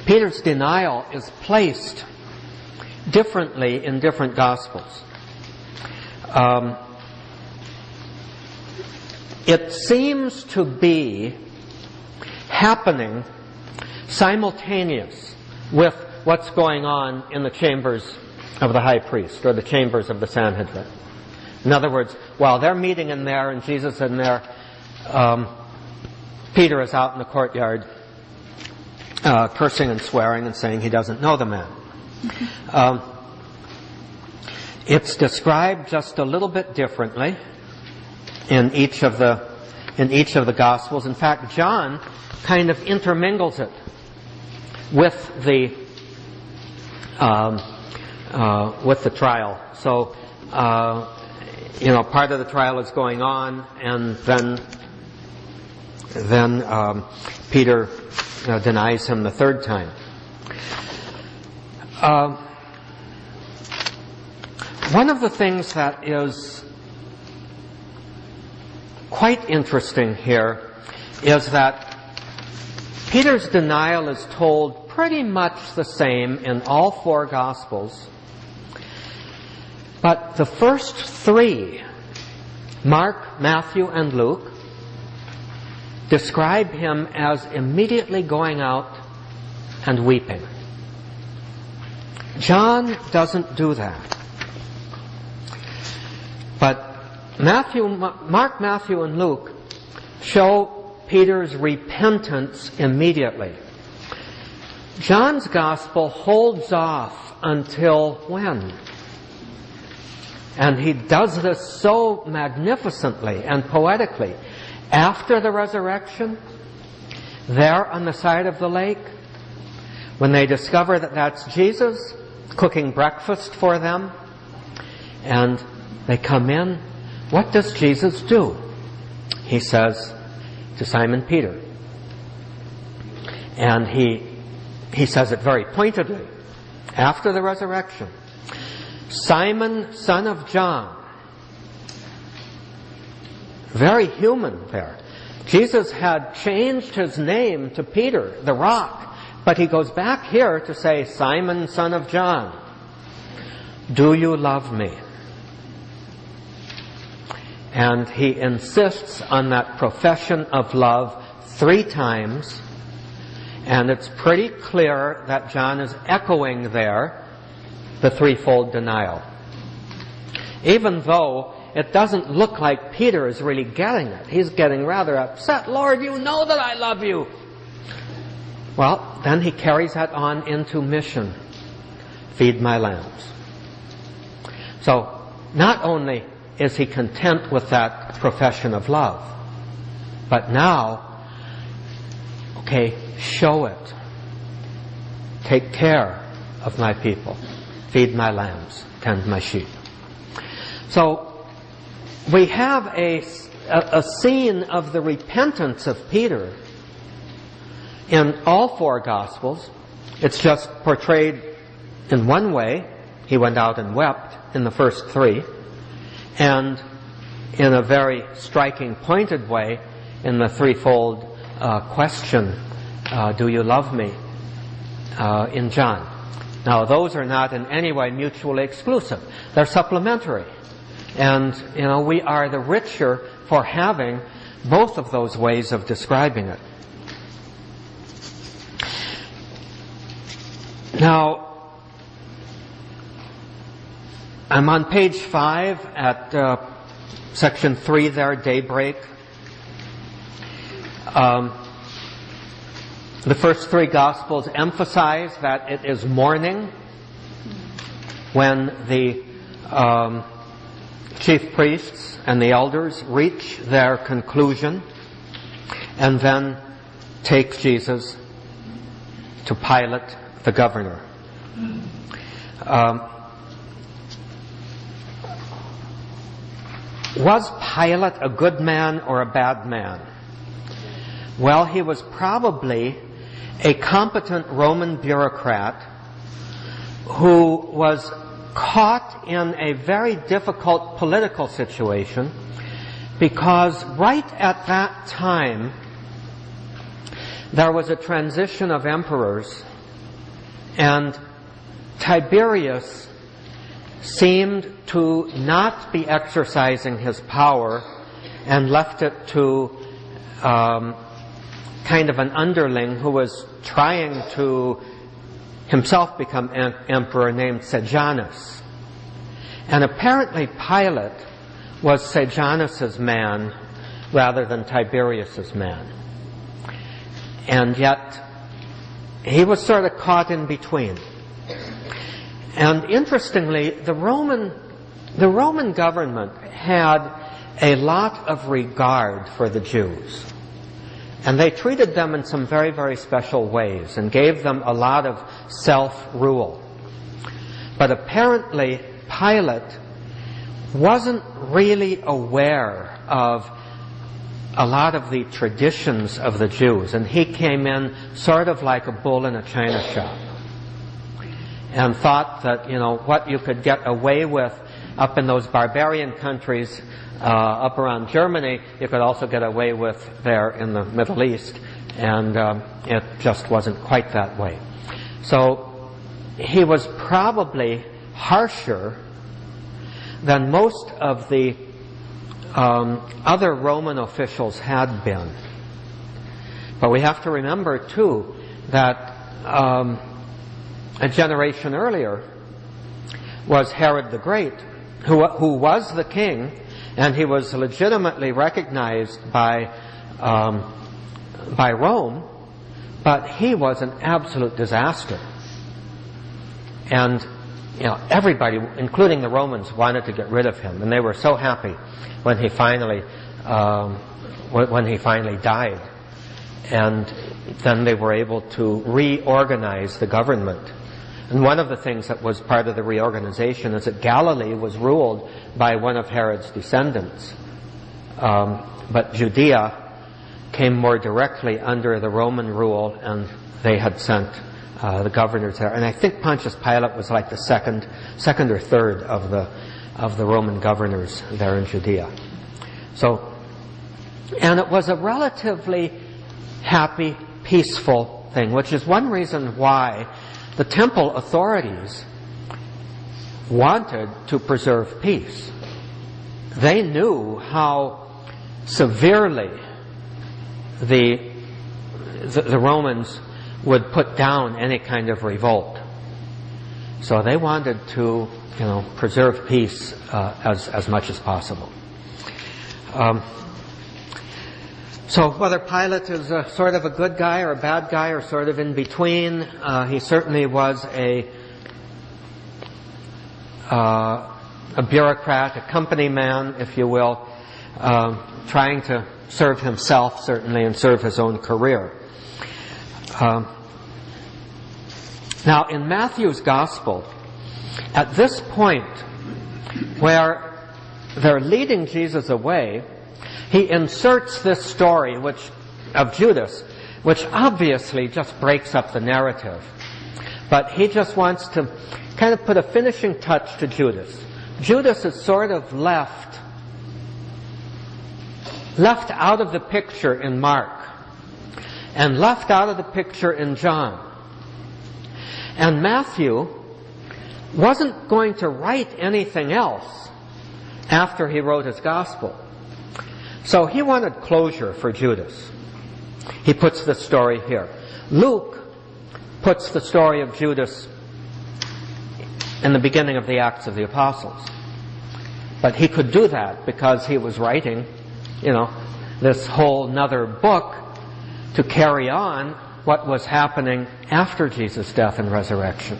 Peter's denial is placed differently in different Gospels. It seems to be happening simultaneous with what's going on in the chambers of the high priest, or the chambers of the Sanhedrin. In other words, while they're meeting in there and Jesus in there, Peter is out in the courtyard cursing and swearing and saying he doesn't know the man. It's described just a little bit differently in each of the Gospels. In fact, John kind of intermingles it with the trial. So, part of the trial is going on, and then Peter denies him the third time. One of the things that is quite interesting here is that Peter's denial is told pretty much the same in all four Gospels. But the first three, Mark, Matthew, and Luke, describe him as immediately going out and weeping. John doesn't do that. But Mark, Matthew, and Luke show Peter's repentance immediately. John's Gospel holds off until when? And he does this so magnificently and poetically. After the resurrection, there on the side of the lake, when they discover that that's Jesus cooking breakfast for them, and they come in, what does Jesus do? He says to Simon Peter, and he says it very pointedly, after the resurrection, Simon, son of John. Very human there. Jesus had changed his name to Peter, the rock, but he goes back here to say, Simon, son of John, do you love me? And he insists on that profession of love 3 times, and it's pretty clear that John is echoing there the threefold denial. Even though it doesn't look like Peter is really getting it. He's getting rather upset. Lord, you know that I love you. Well, then he carries that on into mission. Feed my lambs. So, not only is he content with that profession of love, but now, show it. Take care of my people. Feed my lambs. Tend my sheep. So, we have a scene of the repentance of Peter in all 4 Gospels. It's just portrayed in one way. He went out and wept in the first 3. And in a very striking, pointed way in the threefold question, do you love me, in John. Now, those are not in any way mutually exclusive. They're supplementary. And, we are the richer for having both of those ways of describing it. Now, I'm on page 5 at section 3 there, daybreak. The first 3 Gospels emphasize that it is morning when the chief priests and the elders reach their conclusion and then take Jesus to Pilate, the governor. Was Pilate a good man or a bad man? Well, he was probably a competent Roman bureaucrat who was caught in a very difficult political situation because right at that time there was a transition of emperors And Tiberius seemed to not be exercising his power and left it to kind of an underling who was trying to himself become emperor, named Sejanus. And apparently Pilate was Sejanus's man rather than Tiberius's man. And yet he was sort of caught in between. And interestingly, the Roman government had a lot of regard for the Jews. And they treated them in some very, very special ways and gave them a lot of self-rule. But apparently Pilate wasn't really aware of a lot of the traditions of the Jews, and he came in sort of like a bull in a china shop and thought that, what you could get away with up in those barbarian countries up around Germany, you could also get away with there in the Middle East, and it just wasn't quite that way. So he was probably harsher than most of the other Roman officials had been. But we have to remember, too, that a generation earlier was Herod the Great, who was the king, and he was legitimately recognized by Rome, but he was an absolute disaster. And everybody, including the Romans, wanted to get rid of him, and they were so happy when he finally died. And then they were able to reorganize the government. And one of the things that was part of the reorganization is that Galilee was ruled by one of Herod's descendants. But Judea came more directly under the Roman rule, and they had sent the governors there. And I think Pontius Pilate was like the second or third of the Roman governors there in Judea. And it was a relatively happy, peaceful thing, which is one reason why the temple authorities wanted to preserve peace. They knew how severely the Romans would put down any kind of revolt. So they wanted to, preserve peace as much as possible. So whether Pilate is sort of a good guy or a bad guy or sort of in between, he certainly was a bureaucrat, a company man, if you will, trying to serve himself, certainly, and serve his own career. Now, in Matthew's Gospel, at this point where they're leading Jesus away, he inserts this story of Judas, which obviously just breaks up the narrative. But he just wants to kind of put a finishing touch to Judas. Judas is sort of left out of the picture in Mark, and left out of the picture in John. And Matthew wasn't going to write anything else after he wrote his Gospel. So he wanted closure for Judas. He puts the story here. Luke puts the story of Judas in the beginning of the Acts of the Apostles. But he could do that because he was writing, this whole nother book to carry on what was happening after Jesus' death and resurrection.